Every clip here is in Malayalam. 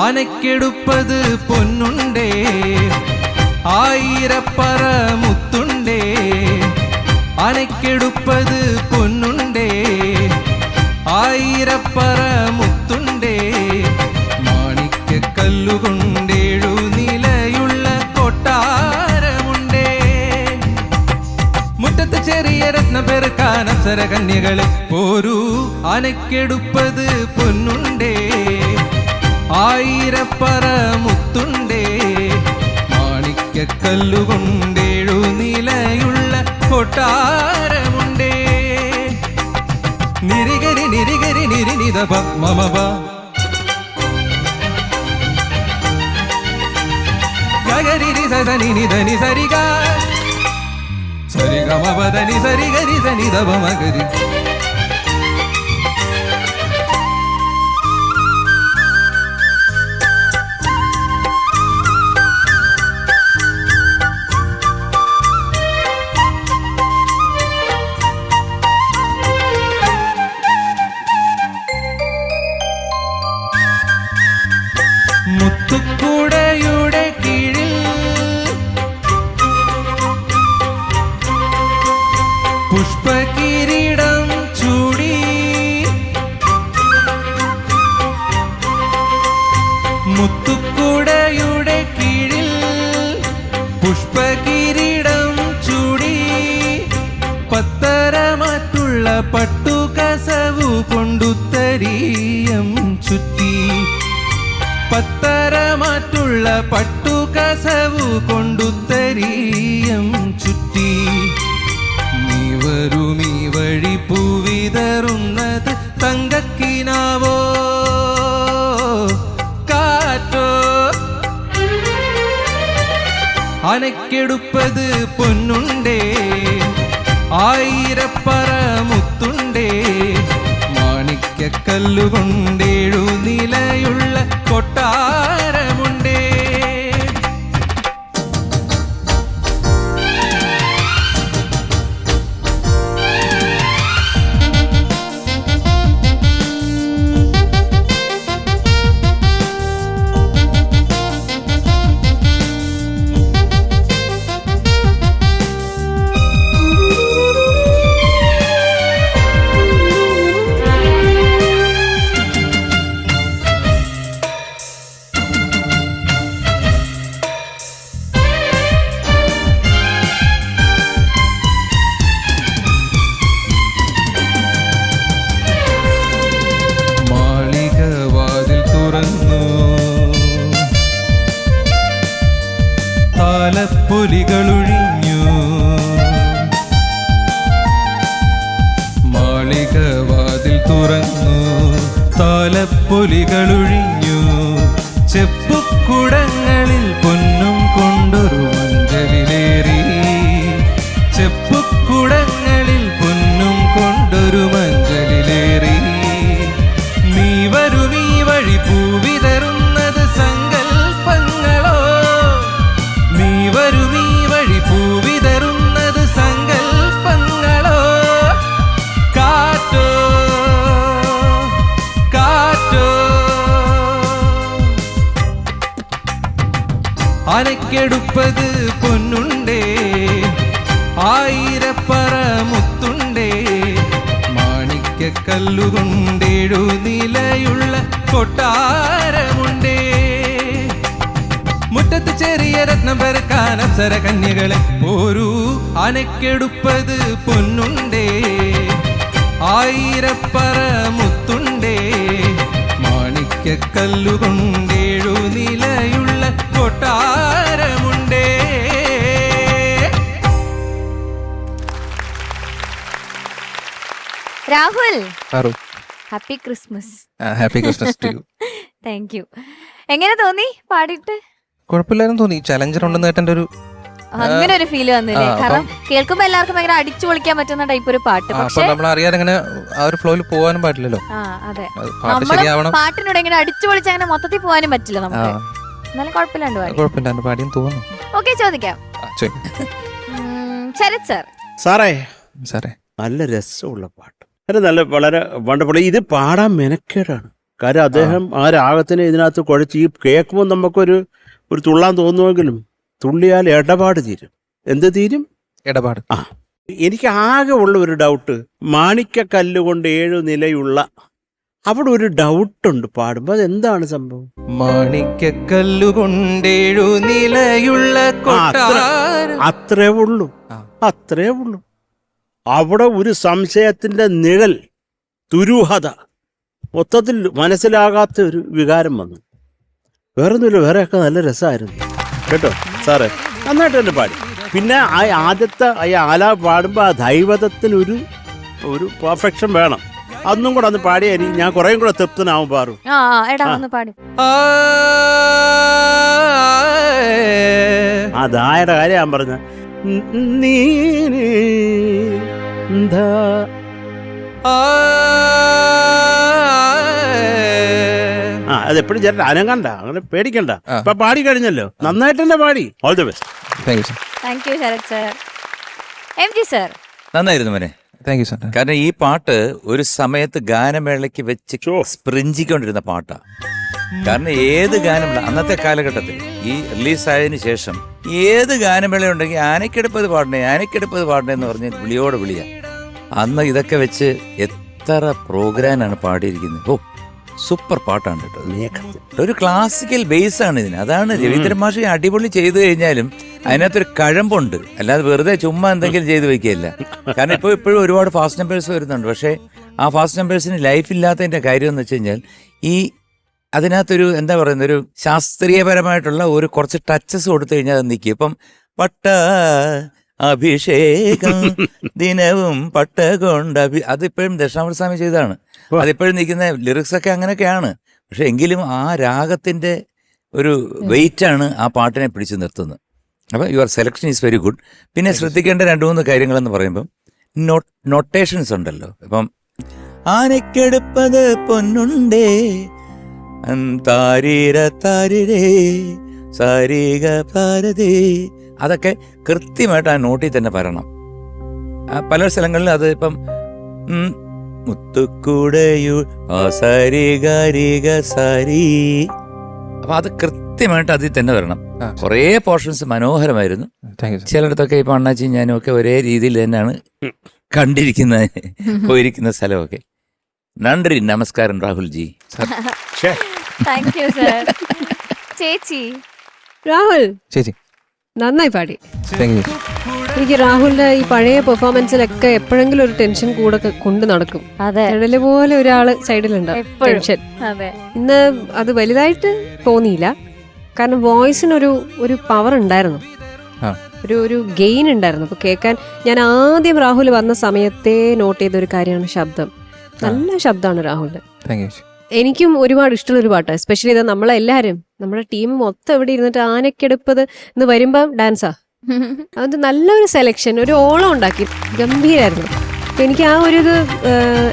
അനക്കെടുപ്പത് പൊന്നുണ്ടേ ആയിരപ്പറ മുത്തുണ്ടേ അനക്കെടുപ്പത് പൊന്നുണ്ടേ ആയിരപ്പറ മുത്തുണ്ടേ മാണിക്യക്കല്ലുകൊണ്ടേഴു നിലയുള്ള കൊട്ടാരമുണ്ടേ മുറ്റത്ത് ചെറിയ രത്ന പെറുക്കാൻ അപ്സര കന്യകളെ പോരൂ അനക്കെടുപ്പത് പൊന്നുണ്ടേ ആയിരപ്പറ മുത്തുണ്ടേ മാണിക്യക്കല്ലുകൊണ്ടേഴു നിലയുള്ള കൊട്ടാരമുണ്ടേ നിരികരി നിരികരി നിരിനിത മമവ ഗഗരിരി സനി നിധനി സരിഗ സരിഗ മവദനി സരിഗരി സനി ദബ മഗരി മുത്തുക്കുടയുടെ കീഴിൽ പുഷ്പകിരീടം ചൂടി മുത്തുക്കുടയുടെ കീഴിൽ പുഷ്പകിരീടം ചൂടി പത്തരമാറ്റുള്ള പട്ടുകസവു കൊണ്ടുത്തരീയം ചുറ്റി പത്തരമാറ്റുള്ള പട്ടുകസവു കൊണ്ടുത്തരീയം ചുറ്റി നീ വരുമീ വഴി പൂവിതറുന്നത് തങ്കക്കിനാവോ കാറ്റോ അനക്കെടുപ്പത് പൊന്നുണ്ടേ ആയിരപ്പറ മുത്തുണ്ടേ മാണിക്യക്കല്ലുകൊണ്ടേഴു നിലയുള്ള കൊട്ടാരമുണ്ടേ താലപ്പൊലികളൊഴിഞ്ഞു മാളികവാതിൽ തുറന്നു താലപ്പൊലികളൊഴിഞ്ഞു ചെപ്പുക്കുടങ്ങളിൽ പൊന്നും കൊണ്ടൊരു മഞ്ചലിലേറി ചെപ്പുക്കുടങ്ങളിൽ പൊന്നും കൊണ്ടൊരു മഞ്ചലിലേറി നീ വരുമീ വഴി പൂവിതറുന്നത് സങ്കൽപ്പങ്ങളോ നീ വരുമീ വഴി പൂവിതറുന്നത് സങ്കൽപ്പങ്ങളോ കാറ്റോ കാറ്റോ അനക്കെടുപ്പത് പൊന്നുണ്ടേ ആയിരപ്പറ മുത്തുണ്ടേ മാണിക്യക്കല്ലുകൊണ്ടേഴു നിലയുള്ള കൊട്ടാരമുണ്ടേ മുറ്റത്ത് ചെറിയ രത്നം പെറുക്കാൻ അപ്സര കന്യകളെ പോരൂ അനക്കെടുപ്പത് പൊന്നുണ്ടേ ആയിരപ്പറ മുത്തുണ്ടേ മാണിക്യക്കല്ലുകൊണ്ടേഴു നിലയുള്ള കൊട്ടാരമുണ്ടേ. Rahul, happy Christmas. Happy Christmas to you. Thank you. എങ്ങനെ തോന്നി പാടിയിട്ട്? കുഴപ്പമില്ലായിരുന്നു തോന്നി. ചലഞ്ചർ ഉണ്ടെന്ന് കേട്ട ഒരു അങ്ങനെ ഒരു ഫീല് വന്നില്ലേ? കാരണം കേൾക്കുമ്പോ എല്ലാവർക്കും ഭയങ്കര അടിച്ചു പൊളിക്കാൻ പറ്റുന്ന ടൈപ്പ് ഒരു പാട്ട്. പക്ഷെ നമ്മൾ അറിയാതെ അങ്ങനെ ആ ഒരു ഫ്ലോയിൽ പോകാനും പാടില്ലല്ലോ. അതെ, പാട്ടിനോട് എങ്ങനെ അടിച്ചു പൊളിച്ച് അങ്ങനെ മൊത്തത്തിൽ പോകാനും പറ്റില്ല നമുക്ക്. എന്നാലും കുഴപ്പമില്ലാണ്ട് പാടിയെന്ന് തോന്നുന്നു. ഓക്കെ, ചോദിക്കാം. ശരത് സാർ. സാറേ നല്ല രസമുള്ള പാട്ട്, നല്ല വളരെ വണ്ടർഫുൾ. ഇത് പാടാൻ മെനക്കേടാണ്. കാര്യം അദ്ദേഹം ആ രാഗത്തിനെ ഇതിനകത്ത് കുഴച്ച് ഈ കേൾക്കുമ്പോൾ നമുക്കൊരു തുള്ളാൻ തോന്നുമെങ്കിലും തുള്ളിയാൽ ഇടപാട് തീരും. എന്ത് തീരും? ഇടപാട്. ആ, എനിക്ക് ആകെ ഉള്ള ഒരു ഡൗട്ട്, മാണിക്കക്കല്ല് കൊണ്ട് 7 നിലയുള്ള അവിടെ ഒരു ഡൗട്ടുണ്ട് പാടുമ്പോൾ, അതെന്താണ് സംഭവം? മാണിക്കല്ലുകൊണ്ടേഴു നിലയുള്ള കൊട്ടാരം. അത്രേ ഉള്ളൂ. അവിടെ ഒരു സംശയത്തിന്റെ നിഴൽ, ദുരൂഹത, മൊത്തത്തിൽ മനസ്സിലാകാത്ത ഒരു വികാരം വന്നു. വേറൊന്നുമില്ല, വേറെയൊക്കെ നല്ല രസമായിരുന്നു കേട്ടോ സാറേ, നന്നായിട്ട് തന്നെ പാടി. പിന്നെ ആ ആദ്യത്തെ ആലാപനം പാടുമ്പോൾ ആ ദൈവതത്തിനൊരു പെർഫെക്ഷൻ വേണം. അതൊന്നും കൂടെ അന്ന് പാടിയാൽ ഞാൻ കുറേ കൂടെ തൃപ്തനാവും പാറു. ആ ദായുടെ കാര്യം ഞാൻ പറഞ്ഞ അതെപ്പോഴും ചേട്ടൻ അനങ്ങണ്ട, അങ്ങനെ പേടിക്കണ്ട. ഇപ്പൊ പാടി കഴിഞ്ഞല്ലോ, നന്നായിട്ട് തന്നെ പാടി. All the best. നന്നായിരുന്നു മോനെ. Thank you sir. കാരണം ഈ പാട്ട് ഒരു സമയത്ത് ഗാനമേളയ്ക്ക് വെച്ച് സ്പ്രിഞ്ചിക്കൊണ്ടിരുന്ന പാട്ടാ. കാരണം ഏത് ഗാനമേള അന്നത്തെ കാലഘട്ടത്തിൽ ഈ റിലീസായതിനു ശേഷം ഏത് ഗാനമേള ഉണ്ടെങ്കിൽ ആനക്കെടുപ്പത് പാടണേ എന്ന് പറഞ്ഞ് വിളിയോടെ വിളിയാ. അന്ന് ഇതൊക്കെ വെച്ച് എത്ര പ്രോഗ്രാമാണ് പാടിയിരിക്കുന്നത്. ഓ, സൂപ്പർ പാട്ടാണ് കേട്ടോ. ഒരു ക്ലാസിക്കൽ ബേസ് ആണ് ഇതിന്. അതാണ് രവീന്ദ്രൻ മാഷ് അടിപൊളി ചെയ്തു കഴിഞ്ഞാലും അതിനകത്തൊരു കഴമ്പുണ്ട്. അല്ലാതെ വെറുതെ ചുമ്മാ എന്തെങ്കിലും ചെയ്ത് വെക്കുകയല്ല. കാരണം ഇപ്പോഴും ഒരുപാട് ഫാസ്റ്റ് നമ്പേഴ്സ് വരുന്നുണ്ട്. പക്ഷേ ആ ഫാസ്റ്റ് നമ്പേഴ്സിന് ലൈഫ് ഇല്ലാത്തതിന്റെ കാര്യം എന്ന് വെച്ച് കഴിഞ്ഞാൽ അതിനകത്തൊരു എന്താ പറയുന്ന ഒരു ശാസ്ത്രീയപരമായിട്ടുള്ള ഒരു കുറച്ച് ടച്ചസ് കൊടുത്തു കഴിഞ്ഞാൽ അത് നിൽക്കും. ഇപ്പം പട്ട അഭിഷേകം ദിനവും പട്ട കൊണ്ട് അതിപ്പോഴും ദക്ഷിണാമൃതസ്വാമി ചെയ്തതാണ്. അതിപ്പോഴും നിൽക്കുന്ന ലിറിക്സ് ഒക്കെ അങ്ങനെയൊക്കെയാണ്. പക്ഷെ എങ്കിലും ആ രാഗത്തിന്റെ ഒരു വെയിറ്റാണ് ആ പാട്ടിനെ പിടിച്ചു നിർത്തുന്നത്. അപ്പം your selection is very good. പിന്നെ ശ്രദ്ധിക്കേണ്ട 2-3 കാര്യങ്ങളെന്ന് പറയുമ്പം നൊട്ടേഷൻസ് ഉണ്ടല്ലോ. ഇപ്പം ആനക്കെടുപ്പത് പൊന്നുണ്ടേ താരീര താരിരേ സാരീക ഭാരതേ, അതൊക്കെ കൃത്യമായിട്ട് ആ നോട്ടിൽ തന്നെ വരണം. പല സ്ഥലങ്ങളിൽ അത് ഇപ്പം മുത്തുക്കൂടയു സാരിക സാരി, അപ്പൊ അത് കൃത്യമായിട്ട് അതിൽ തന്നെ വരണം. കുറേ പോർഷൻസ് മനോഹരമായിരുന്നു. ചിലയിടത്തൊക്കെ ഇപ്പൊ അണ്ണാച്ചി ഞാനും ഒക്കെ ഒരേ രീതിയിൽ തന്നെയാണ് കണ്ടിരിക്കുന്നത്, പോയിരിക്കുന്ന സ്ഥലമൊക്കെ. നന്ദി, നമസ്കാരം രാഹുൽജി. രാഹുൽ ചേച്ചി നന്നായി പാടി. എനിക്ക് രാഹുലിന്റെ ഈ പഴയ പെർഫോമൻസിലൊക്കെ എപ്പോഴെങ്കിലും ഒരു ടെൻഷൻ കൂടെ കൊണ്ട് നടക്കും. നിഴല് പോലെ ഒരാള് സൈഡിലുണ്ടാവും ടെൻഷൻ. ഇന്ന് അത് വലുതായിട്ട് തോന്നിയില്ല. കാരണം വോയിസിനൊരു പവർ ഉണ്ടായിരുന്നു, ഒരു ഗെയിൻ ഉണ്ടായിരുന്നു. അപ്പൊ കേൾക്കാൻ ഞാൻ ആദ്യം രാഹുൽ വന്ന സമയത്തെ നോട്ട് ചെയ്ത ഒരു കാര്യമാണ് ശബ്ദം. നല്ല ശബ്ദമാണ് രാഹുലിന്റെ. എനിക്കും ഒരുപാട് ഇഷ്ടമുള്ളൊരു പാട്ടാണ്. എസ്പെഷ്യലി ഇത് നമ്മളെല്ലാരും നമ്മുടെ ടീം മൊത്തം ഇവിടെ ഇരുന്നിട്ട് ആനക്കെടുപ്പത് എന്ന് വരുമ്പം ഡാൻസാ. അത് നല്ലൊരു സെലക്ഷൻ, ഒരു ഓളം ഉണ്ടാക്കി, ഗംഭീരായിരുന്നു. എനിക്ക് ആ ഒരു ഇത്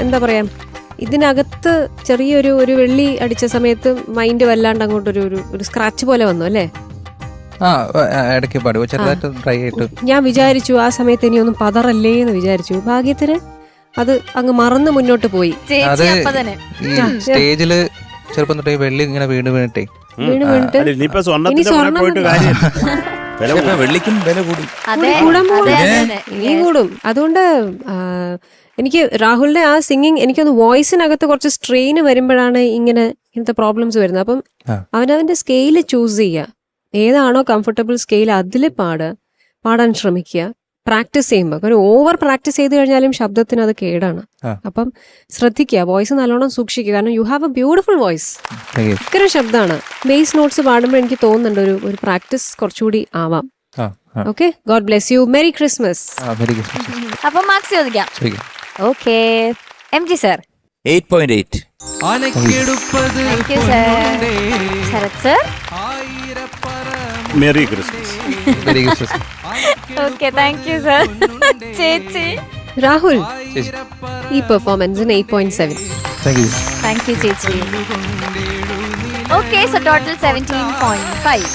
എന്താ പറയാ, ഇതിനകത്ത് ചെറിയൊരു വെള്ളി അടിച്ച സമയത്ത് മൈൻഡ് വല്ലാണ്ട് അങ്ങോട്ടൊരു സ്ക്രാച്ച് പോലെ വന്നു അല്ലേ? ഞാൻ വിചാരിച്ചു ആ സമയത്ത് ഇനി ഒന്നും പതറല്ലേ എന്ന് വിചാരിച്ചു. ഭാഗ്യത്തിന് അത് അങ്ങ് മറന്ന് മുന്നോട്ട് പോയി. സ്റ്റേജില് ചെറുപ്പം തൊട്ടേ വെള്ളി ഇങ്ങനെ വീണിട്ടേ ഇനി കൂടും. അതുകൊണ്ട് എനിക്ക് രാഹുലിന്റെ ആ സിംഗിങ്, എനിക്കൊന്ന് വോയിസിനകത്ത് കുറച്ച് സ്ട്രെയിൻ വരുമ്പോഴാണ് ഇങ്ങനത്തെ പ്രോബ്ലംസ് വരുന്നത്. അപ്പം അവനവന്റെ സ്കെയില് ചൂസ് ചെയ്യുക, ഏതാണോ കംഫർട്ടബിൾ സ്കെയിൽ അതിൽ പാടാൻ ശ്രമിക്കുക. പ്രാക്ടീസ് ചെയ്യുമ്പോൾ, കാരണം ഓവർ പ്രാക്ടീസ് ചെയ്ത് കഴിഞ്ഞാലും ശബ്ദത്തിന് അത് കേടാണ്. അപ്പം ശ്രദ്ധിക്കുക, വോയിസ് നല്ലോണം സൂക്ഷിക്കുക. കാരണം you have A beautiful voice, ഭയങ്കര ശബ്ദമാണ്. ബേസ് നോട്ട്സ് പാടുമ്പോൾ എനിക്ക് തോന്നുന്നുണ്ട് ഒരു പ്രാക്ടീസ് കുറച്ചുകൂടി ആവാം. Okay, God bless you, merry Christmas. അപ്പൊ മാർക്സ് ചോദിക്കാം. Okay, MG sir 8.8. Sharath sir merry Christmas. Okay, thank you sir. ചേച്ചി രാഹുൽ ഈ പെർഫോമൻസിന് 8.7. താങ്ക് യു ചേച്ചി. Okay, so total 17.5.